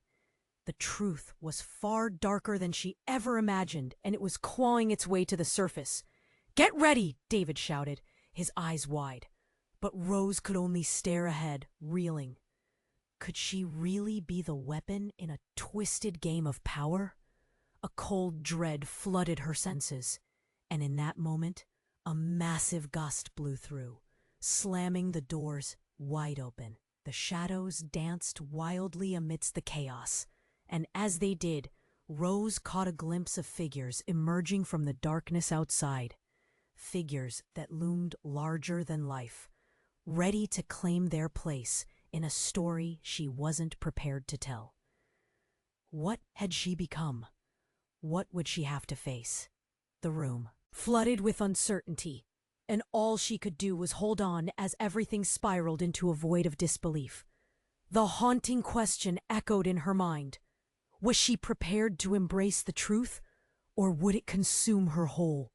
The truth was far darker than she ever imagined, and it was clawing its way to the surface. Get ready, David shouted, his eyes wide. But Rose could only stare ahead, reeling. Could she really be the weapon in a twisted game of power? A cold dread flooded her senses, and in that moment, a massive gust blew through, slamming the doors wide open. The shadows danced wildly amidst the chaos, and as they did, Rose caught a glimpse of figures emerging from the darkness outside. Figures that loomed larger than life, ready to claim their place in a story she wasn't prepared to tell. What had she become? What would she have to face? The room, flooded with uncertainty, and all she could do was hold on as everything spiraled into a void of disbelief. The haunting question echoed in her mind. Was she prepared to embrace the truth, or would it consume her whole?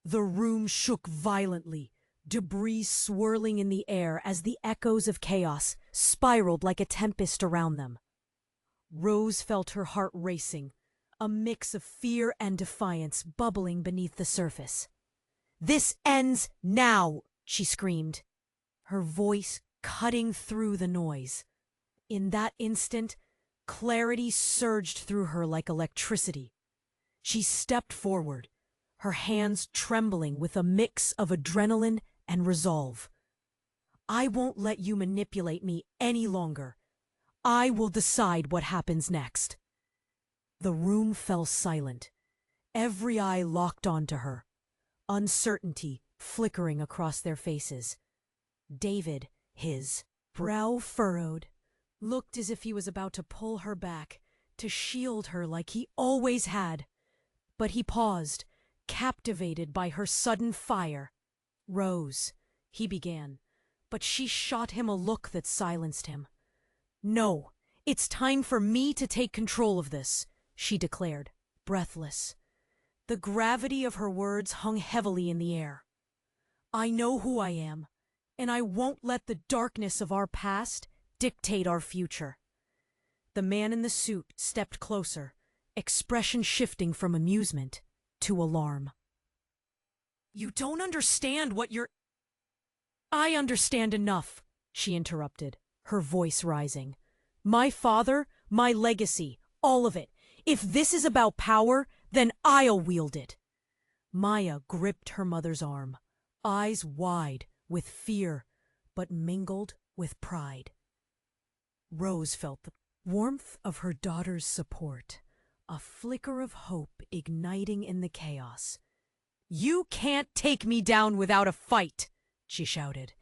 The room shook violently, debris swirling in the air as the echoes of chaos spiraled like a tempest around them. Rose felt her heart racing, a mix of fear and defiance bubbling beneath the surface. This ends now, she screamed, her voice cutting through the noise. In that instant, clarity surged through her like electricity. She stepped forward, her hands trembling with a mix of adrenaline and resolve. I won't let you manipulate me any longer. I will decide what happens next. The room fell silent, every eye locked onto her, uncertainty flickering across their faces. David, his brow furrowed, looked as if he was about to pull her back, to shield her like he always had. But he paused, captivated by her sudden fire. Rose, he began, but she shot him a look that silenced him. No, it's time for me to take control of this, she declared, breathless. The gravity of her words hung heavily in the air. I know who I am, and I won't let the darkness of our past dictate our future. The man in the suit stepped closer, expression shifting from amusement to alarm. You don't understand what you're... I understand enough, she interrupted, her voice rising. My father, my legacy, all of it. If this is about power, then I'll wield it. Maya gripped her mother's arm, eyes wide with fear, but mingled with pride. Rose felt the warmth of her daughter's support, a flicker of hope igniting in the chaos. You can't take me down without a fight, she shouted,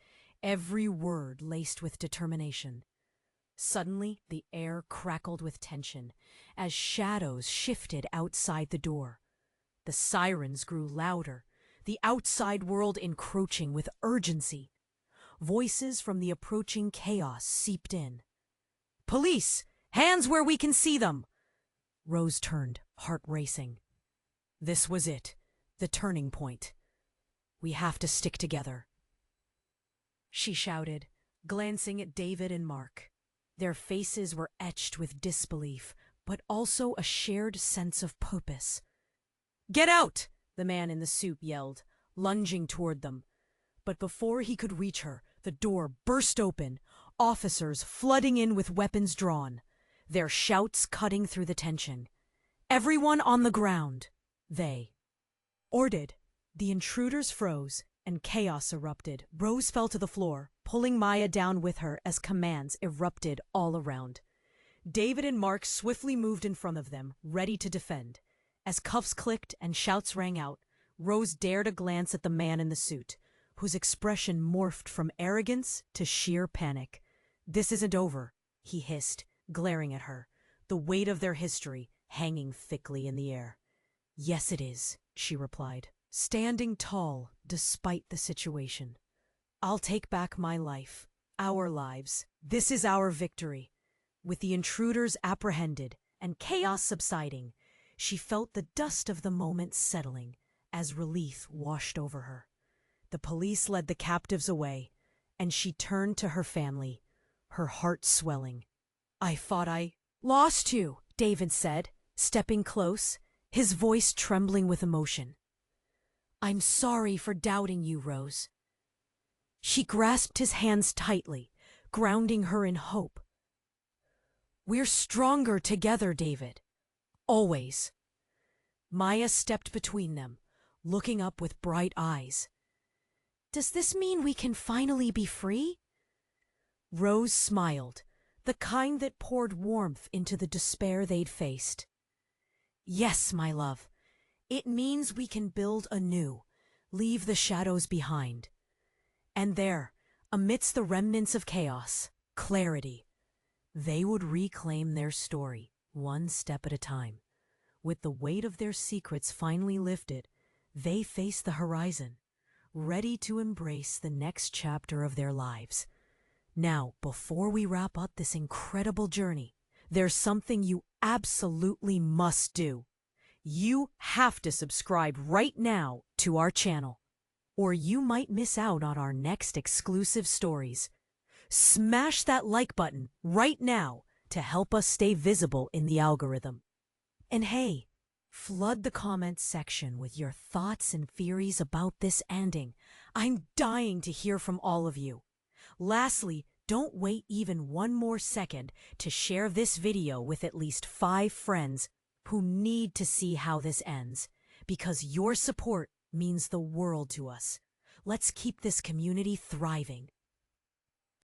every word laced with determination. Suddenly, the air crackled with tension as shadows shifted outside the door. The sirens grew louder, the outside world encroaching with urgency. Voices from the approaching chaos seeped in. "Police! Hands where we can see them!" Rose turned, heart racing. This was it, the turning point. "We have to stick together," she shouted, glancing at David and Mark. Their faces were etched with disbelief, but also a shared sense of purpose. "Get out!" the man in the suit yelled, lunging toward them. But before he could reach her, the door burst open, officers flooding in with weapons drawn, their shouts cutting through the tension. "Everyone on the ground!" they ordered. The intruders froze, and chaos erupted. Rose fell to the floor, pulling Maya down with her as commands erupted all around. David and Mark swiftly moved in front of them, ready to defend. As cuffs clicked and shouts rang out, Rose dared a glance at the man in the suit, whose expression morphed from arrogance to sheer panic. "This isn't over," he hissed, glaring at her, the weight of their history hanging thickly in the air. "Yes, it is," she replied, standing tall despite the situation. "I'll take back my life, our lives. This is our victory." With the intruders apprehended and chaos subsiding, she felt the dust of the moment settling as relief washed over her. The police led the captives away, and she turned to her family, her heart swelling. "I thought I lost you," David said, stepping close, his voice trembling with emotion. "I'm sorry for doubting you, Rose." She grasped his hands tightly, grounding her in hope. "We're stronger together, David. Always." Maya stepped between them, looking up with bright eyes. "Does this mean we can finally be free?" Rose smiled, the kind that poured warmth into the despair they'd faced. "Yes, my love. It means we can build anew, leave the shadows behind." And there, amidst the remnants of chaos, clarity. They would reclaim their story, one step at a time. With the weight of their secrets finally lifted, they faced the horizon, ready to embrace the next chapter of their lives. Now, before we wrap up this incredible journey, there's something you absolutely must do. You have to subscribe right now to our channel, or you might miss out on our next exclusive stories. Smash that like button right now to help us stay visible in the algorithm. And hey, flood the comments section with your thoughts and theories about this ending. I'm dying to hear from all of you. Lastly, don't wait even one more second to share this video with at least 5 friends who need to see how this ends, because your support means the world to us. Let's keep this community thriving.